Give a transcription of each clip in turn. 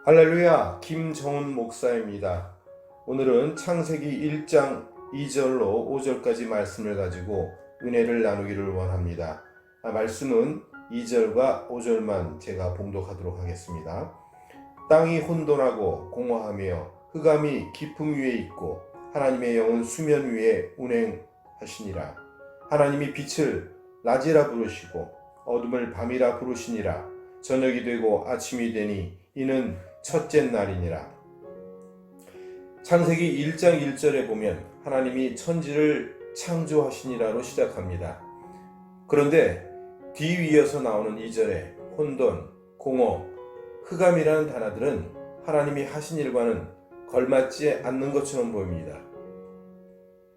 할렐루야, 김정훈 목사입니다. 오늘은 창세기 1장 2절로 5절까지 말씀을 가지고 은혜를 나누기를 원합니다. 말씀은 2절과 5절만 제가 봉독하도록 하겠습니다. 땅이 혼돈하고 공허하며 흑암이 깊음 위에 있고 하나님의 영은 수면 위에 운행하시니라. 하나님이 빛을 낮이라 부르시고 어둠을 밤이라 부르시니라. 저녁이 되고 아침이 되니 이는 첫째 날이니라. 창세기 1장 1절에 보면 하나님이 천지를 창조하시니라로 시작합니다. 그런데 뒤이어서 나오는 2절에 혼돈, 공허, 흑암이라는 단어들은 하나님이 하신 일과는 걸맞지 않는 것처럼 보입니다.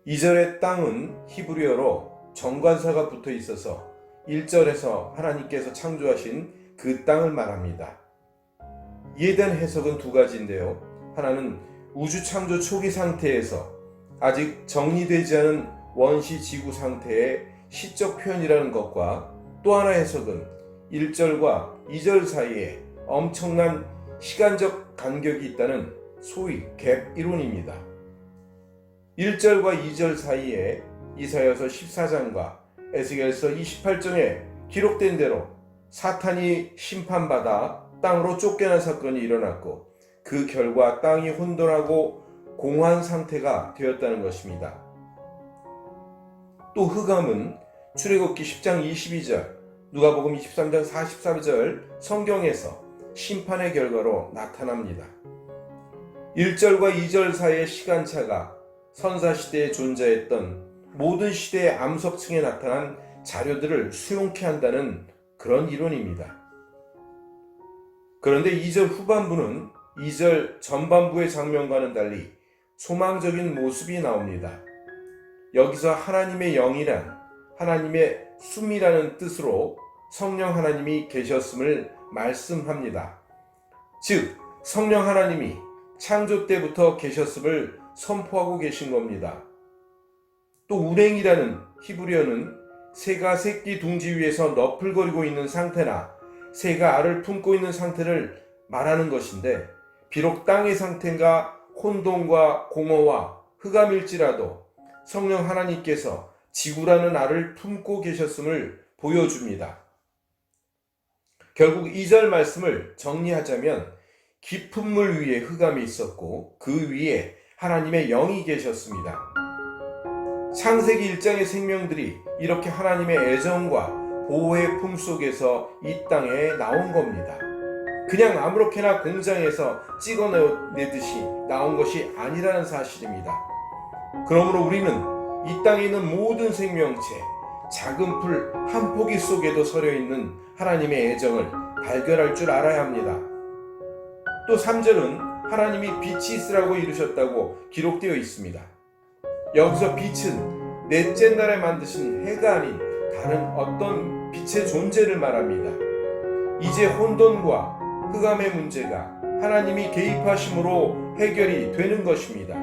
2절의 땅은 히브리어로 정관사가 붙어 있어서 1절에서 하나님께서 창조하신 그 땅을 말합니다. 이에 대한 해석은 두 가지인데요. 하나는 우주 창조 초기 상태에서 아직 정리되지 않은 원시 지구 상태의 시적 표현이라는 것과 또 하나의 해석은 1절과 2절 사이에 엄청난 시간적 간격이 있다는 소위 갭 이론입니다. 1절과 2절 사이에 이사야서 14장과 에스겔서 28장에 기록된 대로 사탄이 심판받아 땅으로 쫓겨난 사건이 일어났고 그 결과 땅이 혼돈하고 공허한 상태가 되었다는 것입니다. 또 흑암은 출애굽기 10장 22절, 누가복음 23장 43절 성경에서 심판의 결과로 나타납니다. 1절과 2절 사이의 시간차가 선사시대에 존재했던 모든 시대의 암석층에 나타난 자료들을 수용케 한다는 그런 이론입니다. 그런데 2절 후반부는 2절 전반부의 장면과는 달리 소망적인 모습이 나옵니다. 여기서 하나님의 영이란 하나님의 숨이라는 뜻으로 성령 하나님이 계셨음을 말씀합니다. 즉 성령 하나님이 창조 때부터 계셨음을 선포하고 계신 겁니다. 또 운행이라는 히브리어는 새가 새끼 둥지 위에서 너풀거리고 있는 상태나 새가 알을 품고 있는 상태를 말하는 것인데 비록 땅의 상태가 혼돈과 공허와 흑암일지라도 성령 하나님께서 지구라는 알을 품고 계셨음을 보여줍니다. 결국 2절 말씀을 정리하자면 깊은 물 위에 흑암이 있었고 그 위에 하나님의 영이 계셨습니다. 창세기 1장의 생명들이 이렇게 하나님의 애정과 보호의 품속에서 이 땅에 나온 겁니다. 그냥 아무렇게나 공장에서 찍어내듯이 나온 것이 아니라는 사실입니다. 그러므로 우리는 이 땅에 있는 모든 생명체, 작은 풀 한 포기 속에도 서려 있는 하나님의 애정을 발견할 줄 알아야 합니다. 또 3절은 하나님이 빛이 있으라고 이루셨다고 기록되어 있습니다. 여기서 빛은 넷째 날에 만드신 해가 아닌 다른 어떤 빛의 존재를 말합니다. 이제 혼돈과 흑암의 문제가 하나님이 개입하심으로 해결이 되는 것입니다.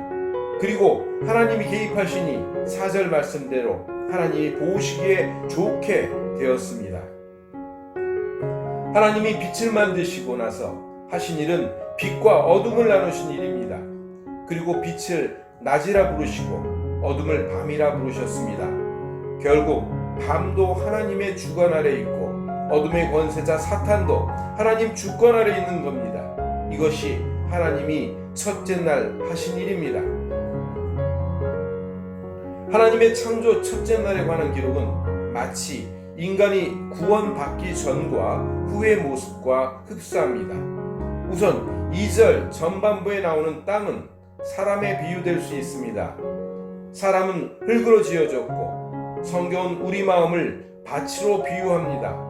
그리고 하나님이 개입하시니 4절 말씀대로 하나님이 보시기에 좋게 되었습니다. 하나님이 빛을 만드시고 나서 하신 일은 빛과 어둠을 나누신 일입니다. 그리고 빛을 낮이라 부르시고 어둠을 밤이라 부르셨습니다. 결국 밤도 하나님의 주권 아래 있고 어둠의 권세자 사탄도 하나님 주권 아래 있는 겁니다. 이것이 하나님이 첫째 날 하신 일입니다. 하나님의 창조 첫째 날에 관한 기록은 마치 인간이 구원받기 전과 후의 모습과 흡사합니다. 우선 2절 전반부에 나오는 땅은 사람에 비유될 수 있습니다. 사람은 흙으로 지어졌고 성경은 우리 마음을 밭으로 비유합니다.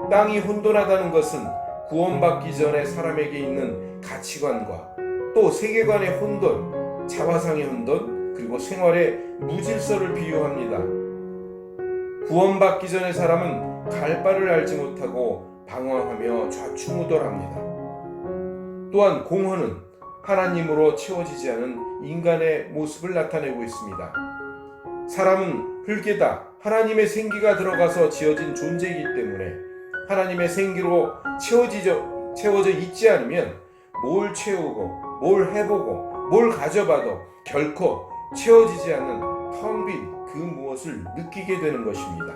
땅이 혼돈하다는 것은 구원받기 전에 사람에게 있는 가치관과 또 세계관의 혼돈, 자화상의 혼돈, 그리고 생활의 무질서를 비유합니다. 구원받기 전에 사람은 갈 바를 알지 못하고 방황하며 좌충우돌합니다. 또한 공허는 하나님으로 채워지지 않은 인간의 모습을 나타내고 있습니다. 사람은 흙에다 하나님의 생기가 들어가서 지어진 존재이기 때문에 하나님의 생기로 채워져 있지 않으면 뭘 채우고 뭘 해보고 뭘 가져봐도 결코 채워지지 않는 텅 빈 그 무엇을 느끼게 되는 것입니다.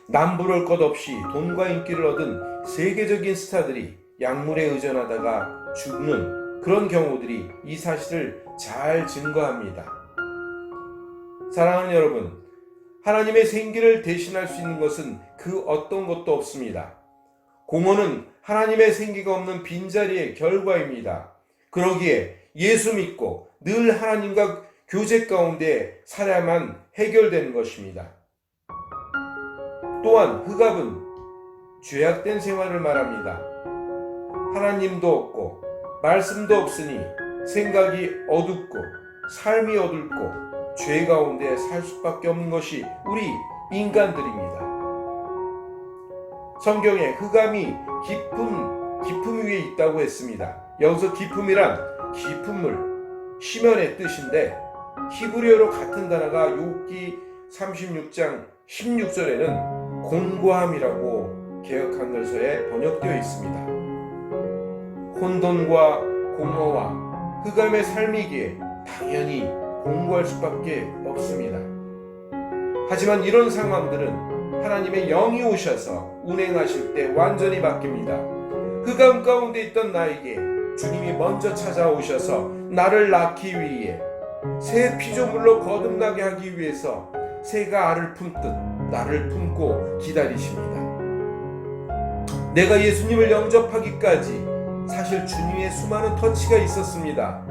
남부를 것 없이 돈과 인기를 얻은 세계적인 스타들이 약물에 의존하다가 죽는 그런 경우들이 이 사실을 잘 증거합니다. 사랑하는 여러분, 하나님의 생기를 대신할 수 있는 것은 그 어떤 것도 없습니다. 공허는 하나님의 생기가 없는 빈자리의 결과입니다. 그러기에 예수 믿고 늘 하나님과 교제 가운데 살아야만 해결되는 것입니다. 또한 흑암은 죄악된 생활을 말합니다. 하나님도 없고 말씀도 없으니 생각이 어둡고 삶이 어둡고 죄 가운데 살 수밖에 없는 것이 우리 인간들입니다. 성경에 흑암이 깊음 위에 있다고 했습니다. 여기서 깊음이란 깊은 물, 시면의 뜻인데 히브리어로 같은 단어가 욥기 36장 16절에는 공고함이라고 개역한글서에 번역되어 있습니다. 혼돈과 공허와 흑암의 삶이기에 당연히 공고할 수밖에 없습니다. 하지만 이런 상황들은 하나님의 영이 오셔서 운행하실 때 완전히 바뀝니다. 흑암 가운데 있던 나에게 주님이 먼저 찾아오셔서 나를 낳기 위해 새 피조물로 거듭나게 하기 위해서 새가 알을 품듯 나를 품고 기다리십니다. 내가 예수님을 영접하기까지 사실 주님의 수많은 터치가 있었습니다.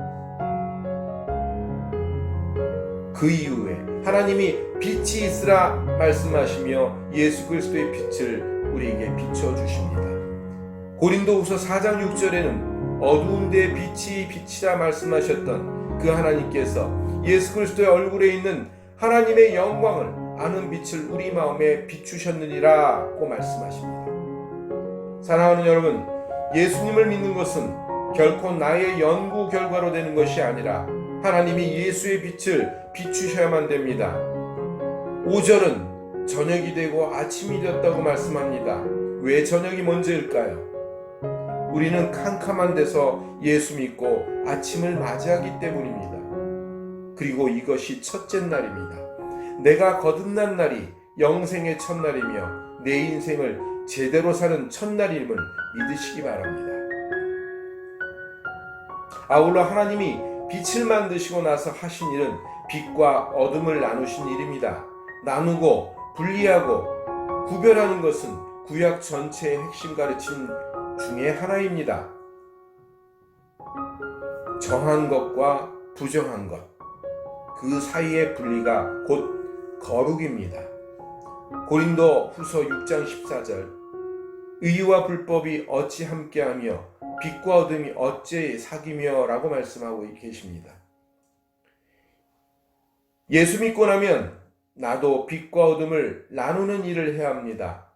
그 이후에 하나님이 빛이 있으라 말씀하시며 예수 그리스도의 빛을 우리에게 비춰주십니다. 고린도후서 4장 6절에는 어두운 데에 빛이 빛이라 말씀하셨던 그 하나님께서 예수 그리스도의 얼굴에 있는 하나님의 영광을 아는 빛을 우리 마음에 비추셨느니라고 말씀하십니다. 사랑하는 여러분, 예수님을 믿는 것은 결코 나의 연구 결과로 되는 것이 아니라 하나님이 예수의 빛을 비추셔야만 됩니다. 5절은 저녁이 되고 아침이 되었다고 말씀합니다. 왜 저녁이 먼저일까요? 우리는 캄캄한 데서 예수 믿고 아침을 맞이하기 때문입니다. 그리고 이것이 첫째 날입니다. 내가 거듭난 날이 영생의 첫날이며 내 인생을 제대로 사는 첫날임을 믿으시기 바랍니다. 아울러 하나님이 빛을 만드시고 나서 하신 일은 빛과 어둠을 나누신 일입니다. 나누고 분리하고 구별하는 것은 구약 전체의 핵심 가르침 중에 하나입니다. 정한 것과 부정한 것, 그 사이의 분리가 곧 거룩입니다. 고린도 후서 6장 14절 의와 불법이 어찌 함께하며 빛과 어둠이 어찌 사귀며 라고 말씀하고 계십니다. 예수 믿고 나면 나도 빛과 어둠을 나누는 일을 해야 합니다.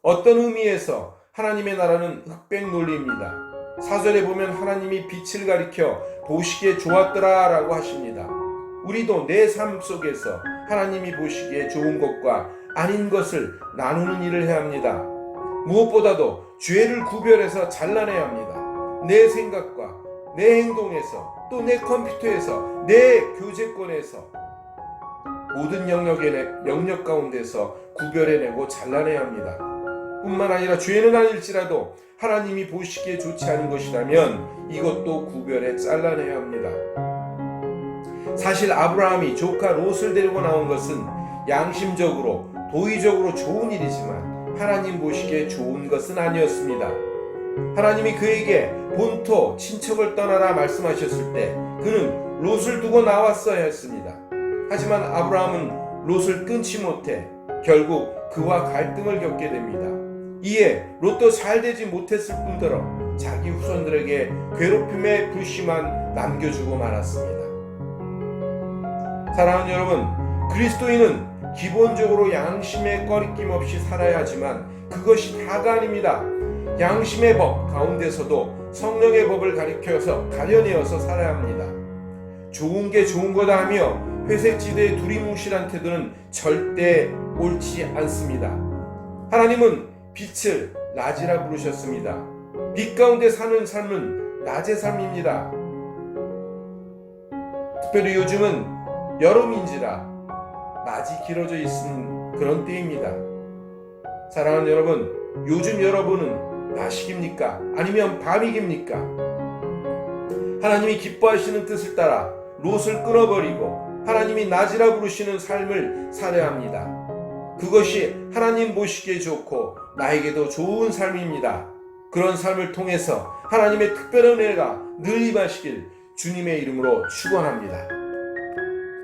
어떤 의미에서 하나님의 나라는 흑백 논리입니다. 4절에 보면 하나님이 빛을 가리켜 보시기에 좋았더라 라고 하십니다. 우리도 내 삶 속에서 하나님이 보시기에 좋은 것과 아닌 것을 나누는 일을 해야 합니다. 무엇보다도 죄를 구별해서 잘라내야 합니다. 내 생각과 내 행동에서 또 내 컴퓨터에서 내 교제권에서 모든 영역 가운데서 구별해내고 잘라내야 합니다. 뿐만 아니라 죄는 아닐지라도 하나님이 보시기에 좋지 않은 것이라면 이것도 구별해 잘라내야 합니다. 사실 아브라함이 조카 롯을 데리고 나온 것은 양심적으로 도의적으로 좋은 일이지만 하나님 보시기에 좋은 것은 아니었습니다. 하나님이 그에게 본토 친척을 떠나라 말씀하셨을 때 그는 롯을 두고 나왔어야 했습니다. 하지만 아브라함은 롯을 끊지 못해 결국 그와 갈등을 겪게 됩니다. 이에 롯도 잘되지 못했을 뿐더러 자기 후손들에게 괴롭힘의 불씨만 남겨주고 말았습니다. 사랑하는 여러분, 그리스도인은 기본적으로 양심에 꺼리낌 없이 살아야 하지만 그것이 다가 아닙니다. 양심의 법 가운데서도 성령의 법을 가려내어서 살아야 합니다. 좋은 게 좋은 거다 하며 회색지대의 두리뭉실한 태도는 절대 옳지 않습니다. 하나님은 빛을 낮이라 부르셨습니다. 빛 가운데 사는 삶은 낮의 삶입니다. 특별히 요즘은 여름인지라 낮이 길어져 있는 그런 때입니다. 사랑하는 여러분, 요즘 여러분은 낮이깁니까? 아니면 밤이깁니까? 하나님이 기뻐하시는 뜻을 따라 롯을 끊어버리고 하나님이 낮이라 부르시는 삶을 살아야 합니다. 그것이 하나님 보시기에 좋고 나에게도 좋은 삶입니다. 그런 삶을 통해서 하나님의 특별한 은혜가 늘 임하시길 주님의 이름으로 축원합니다.